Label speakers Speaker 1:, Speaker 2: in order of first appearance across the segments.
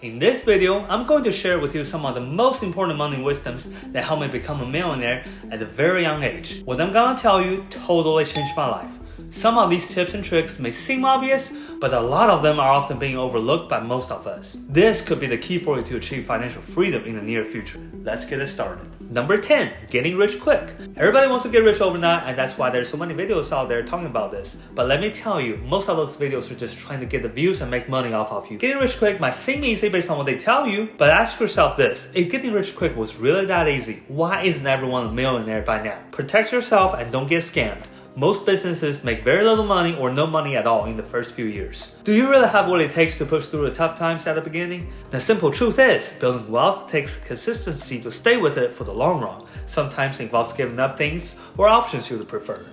Speaker 1: In this video, I'm going to share with you some of the most important money wisdoms that helped me become a millionaire at a very young age. What I'm gonna tell you totally changed my life. Some of these tips and tricks may seem obvious, but a lot of them are often being overlooked by most of us. This could be the key for you to achieve financial freedom in the near future. Let's get it started. Number 10, getting rich quick. Everybody wants to get rich overnight, and that's why there's so many videos out there talking about this. But let me tell you, most of those videos are just trying to get the views and make money off of you. Getting rich quick might seem easy based on what they tell you, but ask yourself this: if getting rich quick was really that easy, why isn't everyone a millionaire by now? Protect yourself and don't get scammed. Most businesses make very little money or no money at all in the first few years. Do you really have what it takes to push through the tough times at the beginning? The simple truth is, building wealth takes consistency to stay with it for the long run. Sometimes it involves giving up things or options you would prefer.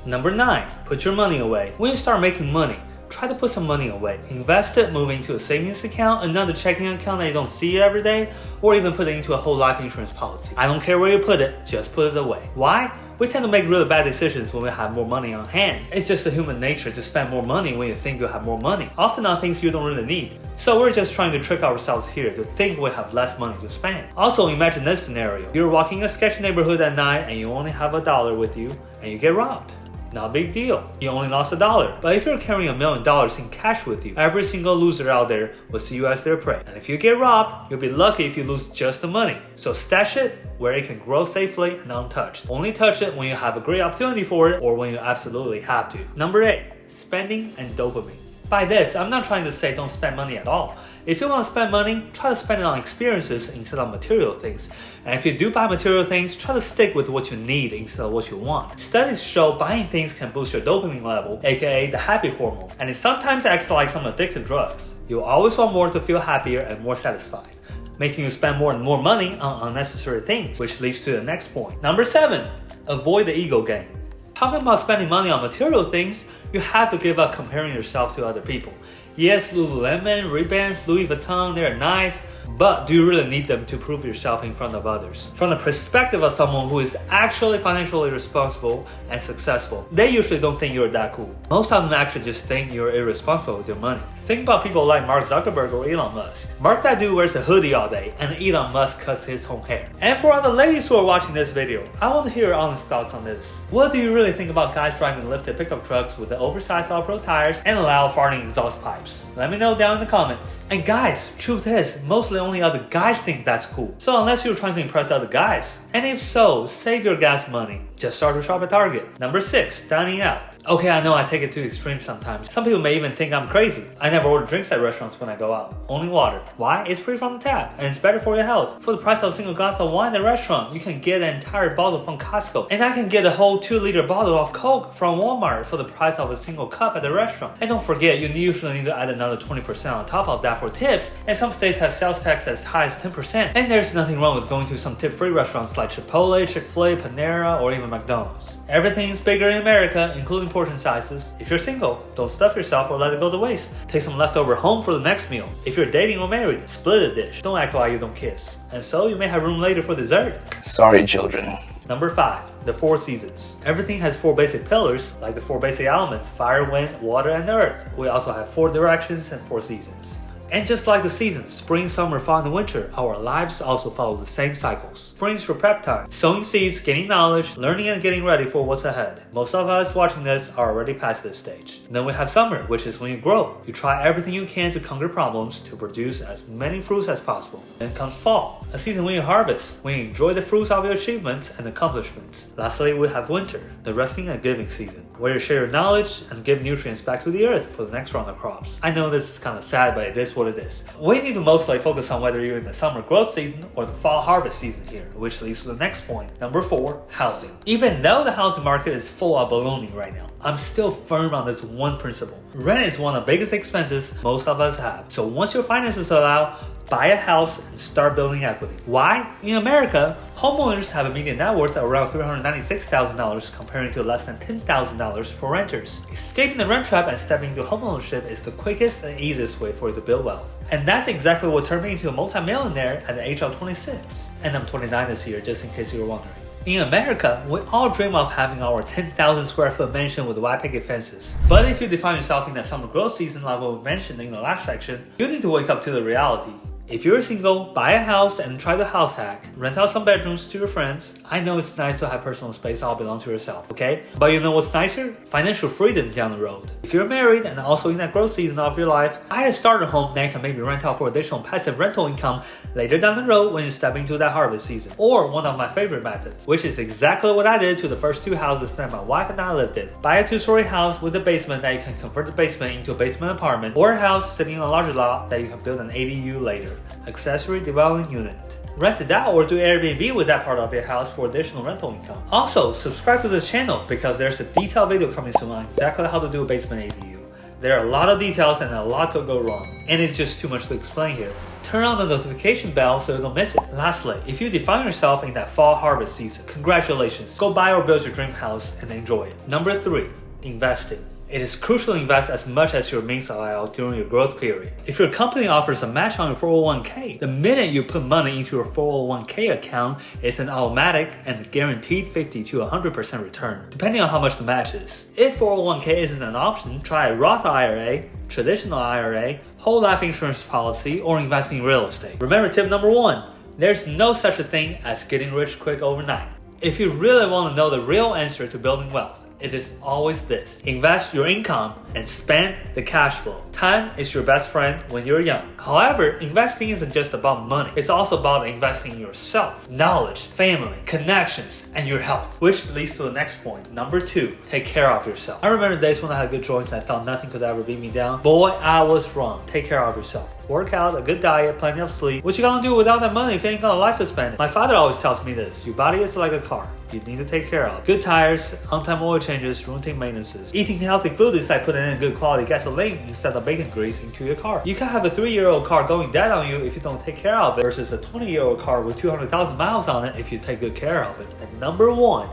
Speaker 1: Number 9, put your money away. When you start making money, try to put some money away. Invest it, move into a savings account, another checking account that you don't see every day, or even put it into a whole life insurance policy. I don't care where you put it, just put it away. Why? We tend to make really bad decisions when we have more money on hand. It's just a human nature to spend more money when you think you have more money, often on things you don't really need. So we're just trying to trick ourselves here to think we have less money to spend. Also, imagine this scenario. You're walking in a sketchy neighborhood at night and you only have $1 with you and you get robbed. Not a big deal. You only lost $1. But if you're carrying $1 million in cash with you, every single loser out there will see you as their prey. And if you get robbed, you'll be lucky if you lose just the money. So stash it where it can grow safely and untouched. Only touch it when you have a great opportunity for it or when you absolutely have to. Number 8, spending and dopamine. By this, I'm not trying to say don't spend money at all. If you want to spend money, try to spend it on experiences instead of material things. And if you do buy material things, try to stick with what you need instead of what you want. Studies show buying things can boost your dopamine level, aka the happy hormone, and it sometimes acts like some addictive drugs. You'll always want more to feel happier and more satisfied, making you spend more and more money on unnecessary things, which leads to the next point. Number 7, avoid the ego game. Talking about spending money on material things, you have to give up comparing yourself to other people. Yes, Lululemon, Ray-Bans, Louis Vuitton, they're nice, but do you really need them to prove yourself in front of others? From the perspective of someone who is actually financially responsible and successful, they usually don't think you're that cool. Most of them actually just think you're irresponsible with your money. Think about people like Mark Zuckerberg or Elon Musk. Mark, that dude, wears a hoodie all day, and Elon Musk cuts his own hair. And for all the ladies who are watching this video, I want to hear your honest thoughts on this. What do you really think about guys driving lifted pickup trucks with the oversized off-road tires and loud farting exhaust pipes? Let me know down in the comments. And guys, truth is, mostly only other guys think that's cool. So unless you're trying to impress other guys, and if so, save your gas money. Just start to shop at Target. Number 6, dining out. Okay, I know I take it to extremes sometimes. Some people may even think I'm crazy. I never order drinks at restaurants when I go out. Only water. Why? It's free from the tap, and it's better for your health. For the price of a single glass of wine at a restaurant, you can get an entire bottle from Costco. And I can get a whole 2-liter bottle of Coke from Walmart for the price of a single cup at the restaurant. And don't forget, you usually need to add another 20% on top of that for tips, and some states have sales tax as high as 10%. And there's nothing wrong with going to some tip-free restaurants like Chipotle, Chick-fil-A, Panera, or even McDonald's. Everything's bigger in America, including portion sizes. If you're single, don't stuff yourself or let it go to waste. Take some leftover home for the next meal. If you're dating or married, split a dish. Don't act like you don't kiss. And so you may have room later for dessert.
Speaker 2: Sorry, children.
Speaker 1: Number 5, the 4 seasons. Everything has 4 basic pillars, like the 4 basic elements: fire, wind, water, and earth. We also have 4 directions and 4 seasons. And just like the seasons, spring, summer, fall, and winter, our lives also follow the same cycles. Spring is your prep time, sowing seeds, gaining knowledge, learning and getting ready for what's ahead. Most of us watching this are already past this stage. And then we have summer, which is when you grow. You try everything you can to conquer problems to produce as many fruits as possible. Then comes fall, a season when you harvest, when you enjoy the fruits of your achievements and accomplishments. Lastly, we have winter, the resting and giving season, where you share your knowledge and give nutrients back to the earth for the next round of crops. I know this is kind of sad, but it is what it is. We need to mostly focus on whether you're in the summer growth season or the fall harvest season here, which leads to the next point. Number 4, housing. Even though the housing market is full of baloney right now, I'm still firm on this one principle. Rent is one of the biggest expenses most of us have. So once your finances allow, buy a house and start building equity. Why? In America, homeowners have a median net worth of around $396,000 comparing to less than $10,000 for renters. Escaping the rent trap and stepping into homeownership is the quickest and easiest way for you to build wealth. And that's exactly what turned me into a multi-millionaire at the age of 26. And I'm 29 this year, just in case you were wondering. In America, we all dream of having our 10,000 square foot mansion with white picket fences. But if you define yourself in that summer growth season like we mentioned in the last section, you need to wake up to the reality. If you're single, buy a house and try the house hack. Rent out some bedrooms to your friends. I know it's nice to have personal space all belong to yourself, okay? But you know what's nicer? Financial freedom down the road. If you're married and also in that growth season of your life, buy a starter home that you can maybe rent out for additional passive rental income later down the road when you step into that harvest season. Or one of my favorite methods, which is exactly what I did to the first 2 houses that my wife and I lived in. Buy a 2-story house with a basement that you can convert the basement into a basement apartment, or a house sitting on a larger lot that you can build an ADU later. Accessory dwelling unit. Rent it out or do Airbnb with that part of your house for additional rental income. Also, subscribe to this channel because there's a detailed video coming soon on exactly how to do a basement ADU. There are a lot of details and a lot could go wrong, and it's just too much to explain here. Turn on the notification bell so you don't miss it. Lastly, if you define yourself in that fall harvest season, congratulations. Go buy or build your dream house and enjoy it. Number 3, investing. It is crucial to invest as much as your means allow during your growth period. If your company offers a match on your 401k, the minute you put money into your 401k account, it's an automatic and guaranteed 50 to 100% return, depending on how much the match is. If 401k isn't an option, try a Roth IRA, traditional IRA, whole life insurance policy, or investing in real estate. Remember tip number 1, there's no such a thing as getting rich quick overnight. If you really want to know the real answer to building wealth, it is always this. Invest your income and spend the cash flow. Time is your best friend when you're young. However, investing isn't just about money. It's also about investing in yourself, knowledge, family, connections, and your health. Which leads to the next point. Number 2, take care of yourself. I remember days when I had good joints and I thought nothing could ever beat me down. Boy, I was wrong. Take care of yourself. Work out, a good diet, plenty of sleep. What you gonna do without that money if you ain't got a life to spend? My father always tells me this. Your body is like a car. You need to take care of. Good tires, on-time oil changes, routine maintenances. Eating healthy food is like putting in good quality gasoline instead of bacon grease into your car. You can have a 3-year-old car going dead on you if you don't take care of it versus a 20-year-old car with 200,000 miles on it if you take good care of it. And number 1,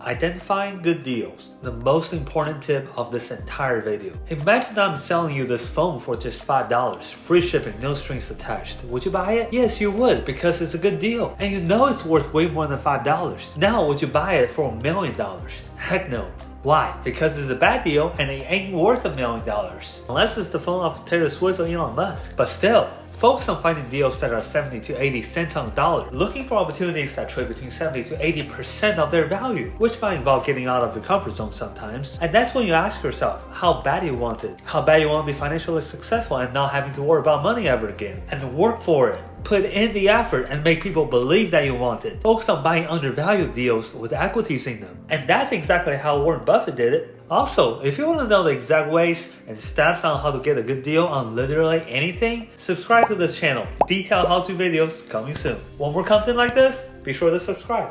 Speaker 1: identifying good deals. The most important tip of this entire video. Imagine I'm selling you this phone for just $5, free shipping, no strings attached. Would you buy it? Yes, you would, because it's a good deal. And you know it's worth way more than $5. Now, would you buy it for $1 million? Heck no. Why? Because it's a bad deal and it ain't worth $1 million. Unless it's the phone of Taylor Swift or Elon Musk. But still, focus on finding deals that are 70 to 80 cents on the dollar, looking for opportunities that trade between 70 to 80% of their value, which might involve getting out of your comfort zone sometimes. And that's when you ask yourself how bad you want it, how bad you want to be financially successful and not having to worry about money ever again, and work for it. Put in the effort and make people believe that you want it. Focus on buying undervalued deals with equities in them. And that's exactly how Warren Buffett did it. Also, if you want to know the exact ways and steps on how to get a good deal on literally anything, subscribe to this channel. Detailed how-to videos coming soon. Want more content like this? Be sure to subscribe.